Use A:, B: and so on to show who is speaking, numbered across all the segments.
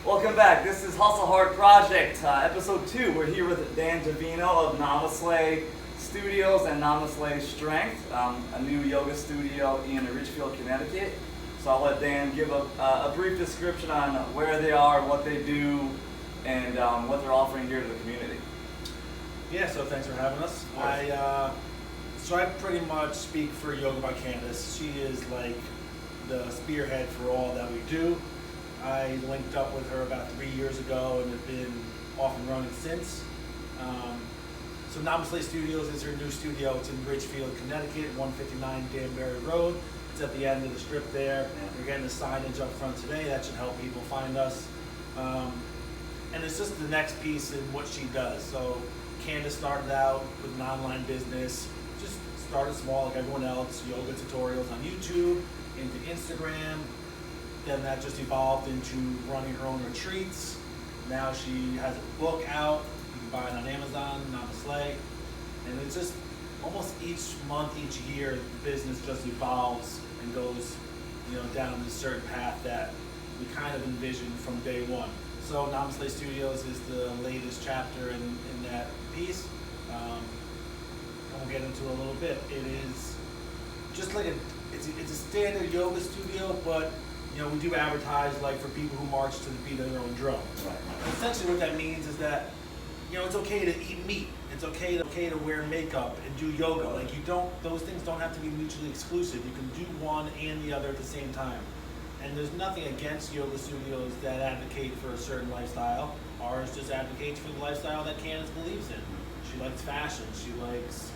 A: Welcome back. This is Hustle Hard Project, episode 2. We're here with Dan Tavino of Namaslay Studios and Namaslay Strength, a new yoga studio in Ridgefield, Connecticut. So I'll let Dan give a brief description on where they are, what they do, and what they're offering here to the community.
B: Yeah, so thanks for having us. I pretty much speak for Yoga by Candace. She is like the spearhead for all that we do. I linked up with her about 3 years ago and have been off and running since. So Namaslay Studios is her new studio. It's in Ridgefield, Connecticut, 159 Danbury Road. It's at the end of the strip there. We're getting the signage up front today. That should help people find us. And it's just the next piece in what she does. So Candace started out with an online business, just started small like everyone else, yoga tutorials on YouTube, into Instagram. Then that just evolved into running her own retreats. Now she has a book out. You can buy it on Amazon, Namaslay. And it's just almost each month, each year, the business just evolves and goes, down this certain path that we kind of envisioned from day one. So Namaslay Studios is the latest chapter in that piece. And we'll get into it a little bit. It is just like it's a standard yoga studio, but we do advertise like for people who march to the beat of their own drum.
A: Right.
B: Essentially what that means is that it's okay to eat meat. It's okay to wear makeup and do yoga. Like those things don't have to be mutually exclusive. You can do one and the other at the same time. And there's nothing against yoga studios that advocate for a certain lifestyle. Ours just advocates for the lifestyle that Candace believes in. She likes fashion. She likes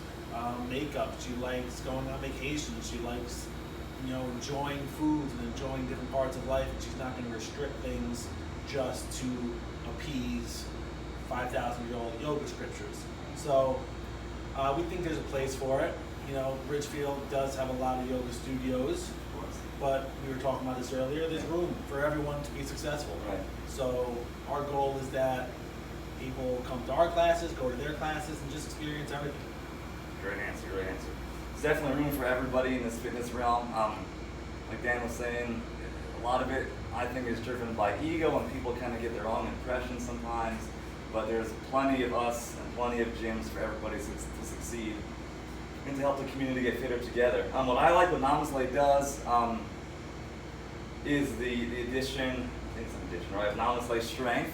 B: makeup. She likes going on vacation. She likes enjoying foods and enjoying different parts of life, and she's not going to restrict things just to appease 5,000-year-old yoga scriptures. So we think there's a place for it. Ridgefield does have a lot of yoga studios, but we were talking about this earlier, there's room for everyone to be successful.
A: Right.
B: So our goal is that people come to our classes, go to their classes, and just experience everything.
A: Great answer. There's definitely room for everybody in this fitness realm. Like Dan was saying, a lot of it I think is driven by ego and people kind of get their own impressions sometimes, but there's plenty of us and plenty of gyms for everybody to succeed and to help the community get fitter together. What I like what Namaslay does is the addition, I think it's an addition, right, of Namaslay Strength.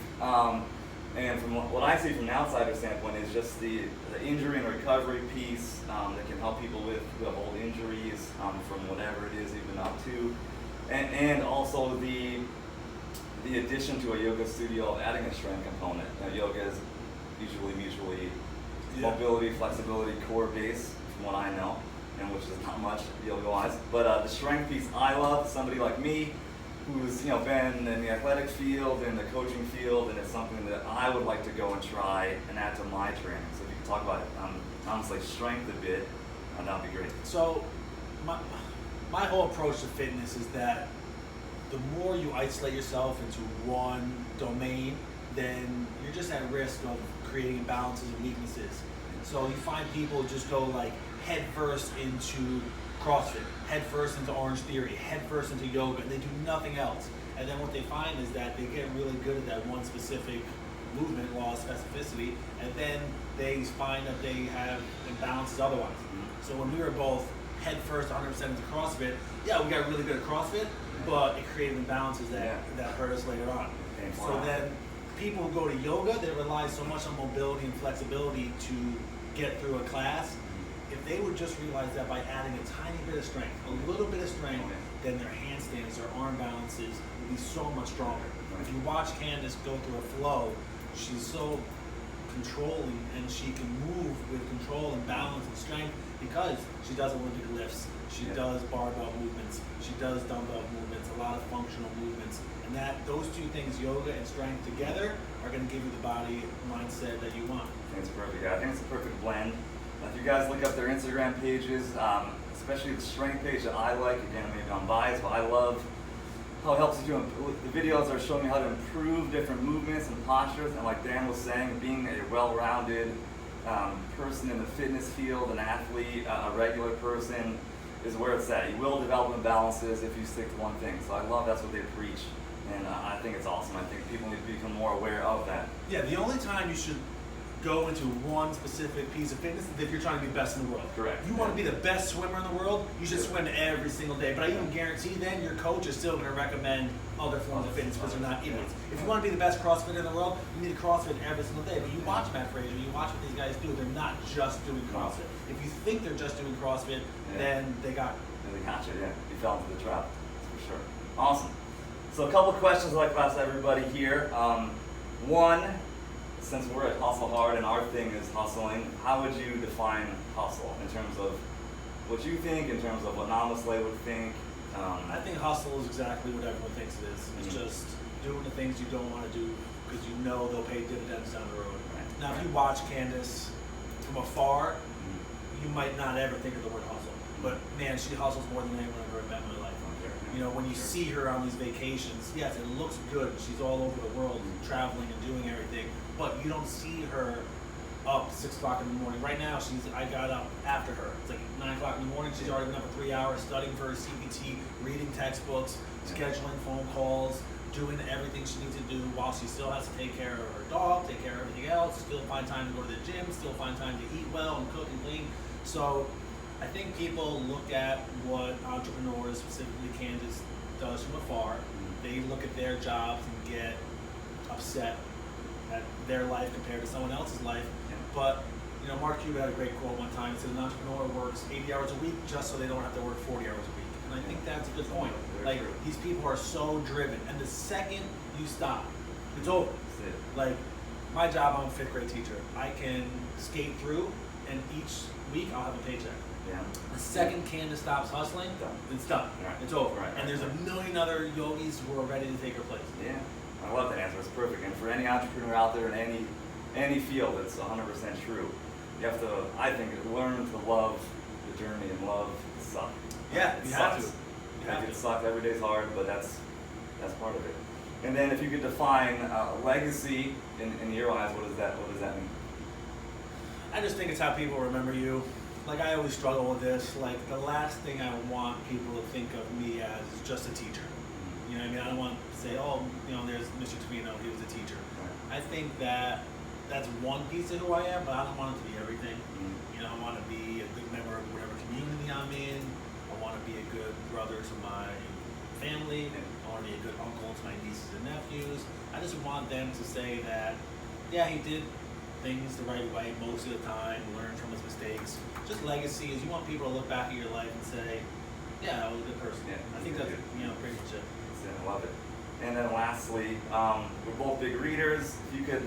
A: And from what I see from an outsider standpoint is just the injury and recovery piece that can help people who have old injuries from whatever it is you've been up to. And also the addition to a yoga studio of adding a strength component. Yoga is usually mutually mobility, flexibility, core base from what I know, and which is not much yoga-wise. But the strength piece I love, somebody like me, who's been in the athletic field, in the coaching field, and it's something that I would like to go and try and add to my training. So if you could talk about Namaslay Strength a bit, that'd be great.
B: So my whole approach to fitness is that the more you isolate yourself into one domain, then you're just at risk of creating imbalances and weaknesses. So you find people just go like head first into CrossFit, head first into Orange Theory, head first into yoga, and they do nothing else. And then what they find is that they get really good at that one specific movement, law of specificity, and then they find that they have imbalances otherwise. So when we were both head first 100% into CrossFit, we got really good at CrossFit, but it created imbalances that hurt us later on. So then people who go to yoga, they rely so much on mobility and flexibility to get through a class. If they would just realize that by adding a tiny bit of strength, a little bit of strength, then their handstands, their arm balances will be so much stronger. If you watch Candace go through a flow, she's so controlling and she can move with control and balance and strength because she does Olympic lifts, she does barbell movements, she does dumbbell movements, a lot of functional movements. And those two things, yoga and strength together, are going to give you the body mindset that you want.
A: I think it's perfect. I think it's a perfect blend. If you guys look up their Instagram pages, especially the strength page that I like, again, maybe I'm biased, but I love how it helps you the videos are showing you how to improve different movements and postures, and like Dan was saying, being a well-rounded person in the fitness field, an athlete, a regular person, is where it's at. You will develop imbalances if you stick to one thing. So I love that's what they preach. And I think it's awesome. I think people need to become more aware of that.
B: Yeah, the only time you should go into one specific piece of fitness is if you're trying to be best in the world.
A: Correct.
B: If you want to be the best swimmer in the world, you should swim every single day. But I even guarantee then your coach is still going to recommend other forms of fitness because they're not idiots. If you want to be the best CrossFitter in the world, you need to CrossFit every single day. But you watch Matt Fraser, you watch what these guys do, they're not just doing CrossFit. If you think they're just doing CrossFit, then they got it.
A: They got you, yeah. You fell into the trap, for sure. Awesome. So a couple of questions I'd like to ask everybody here. One, since we're at Hustle Hard and our thing is hustling, how would you define hustle in terms of what you think, in terms of what Namaslay would think?
B: I think hustle is exactly what everyone thinks it is. It's just doing the things you don't want to do because you know they'll pay dividends down the road.
A: Right.
B: Now, if you watch Candace from afar, you might not ever think of the word hustle. But man, she hustles more than anyone I've ever met in my life. You know, when you see her on these vacations, yes, it looks good. She's all over the world, traveling and doing everything. But you don't see her up 6 o'clock in the morning. Right now, I got up after her. It's like 9 o'clock in the morning. She's already been up for 3 hours studying for her CPT, reading textbooks, scheduling phone calls, doing everything she needs to do while she still has to take care of her dog, take care of everything else, still find time to go to the gym, still find time to eat well and cook and clean. So I think people look at what entrepreneurs, specifically Candace, does from afar. They look at their jobs and get upset at their life compared to someone else's life. But you know, Mark Cuban had a great quote one time. He said an entrepreneur works 80 hours a week just so they don't have to work 40 hours a week. And I think that's a good point. Like, these people are so driven, and the second you stop, it's over. Like, my job, I'm a 5th grade teacher. I can skate through, and each week I'll have a paycheck. The second Candace stops hustling, it's done. It's over. And there's a million other yogis who are ready to take her place.
A: Yeah, I love that answer. It's perfect. And for any entrepreneur out there in any field, it's 100% true. You have to, I think, learn to love the journey and love the suck.
B: Yeah, you have to.
A: It sucks. Every day's hard, but that's part of it. And then, if you could define legacy in your eyes, what does that mean?
B: I just think it's how people remember you. Like, I always struggle with this. Like, the last thing I want people to think of me as is just a teacher. You know what I mean? I don't want to say, oh, you know, there's Mr. Tavino, he was a teacher. I think that that's one piece of who I am, but I don't want it to be everything. You know, I want to be a good member of whatever community I'm in. I want to be a good brother to my family. I want to be a good uncle to my nieces and nephews. I just want them to say that, yeah, he did things the right way most of the time, learn from his mistakes. Just legacy is you want people to look back at your life and say, yeah, I was a good person. I think that's, you know, pretty much it.
A: I love it. And then lastly, we're both big readers. If you could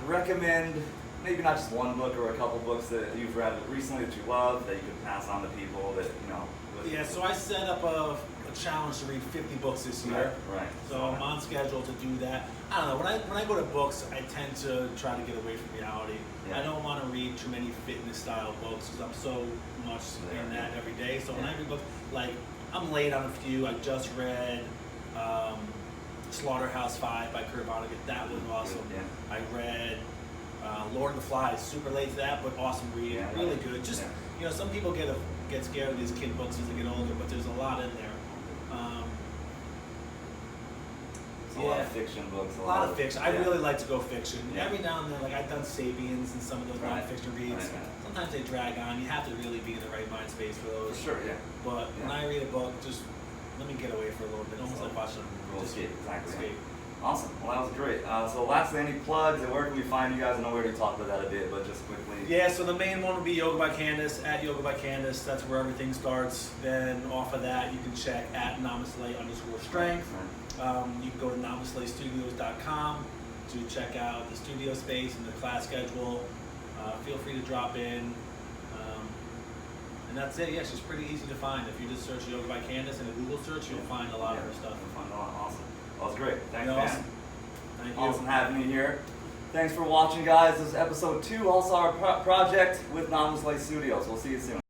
A: recommend maybe not just one book or a couple books that you've read recently that you love that you could pass on to people that, you know.
B: Yeah, so I set up a challenge to read 50 books this year.
A: Right.
B: So I'm on schedule to do that. I don't know, when I go to books, I tend to try to get away from reality. I don't want to read too many fitness style books because I'm so much in that every day. So when I read books, like, I'm late on a few. I just read Slaughterhouse 5 by Kurt Vonnegut. That was awesome. I read Lord of the Flies, super late to that, but awesome read. Really good. Just, you know, some people get scared of these kid books as they get older, but there's a lot in there.
A: A lot of fiction books.
B: A lot of fiction. I really like to go fiction. Every now and then, like, I've done Sapiens and some of those non-fiction reads. Sometimes they drag on. You have to really be in the right mind space for those.
A: For sure, yeah.
B: But when I read a book, just let me get away for a little bit. Almost like watching a
A: escape. Exactly.
B: Escape.
A: Awesome. Well, that was great. So lastly, any plugs and where can we find you guys? I know we already talked about that a bit, but just quickly. Yeah,
B: so the main one would be Yoga by Candace, at Yoga by Candace. That's where everything starts. Then off of that, you can check at Namaslay_strength. You can go to NamaSlayStudios.com to check out the studio space and the class schedule. Feel free to drop in. And that's it. Yeah, she's pretty easy to find. If you just search Yoga by Candace in a Google search, you'll find a lot of her stuff.
A: You'll find a lot. Awesome. That was great. Thanks, man.
B: Awesome. Thank you.
A: Awesome having you here. Thanks for watching, guys. This is episode 2, also our project with Namaslay Studios. We'll see you soon.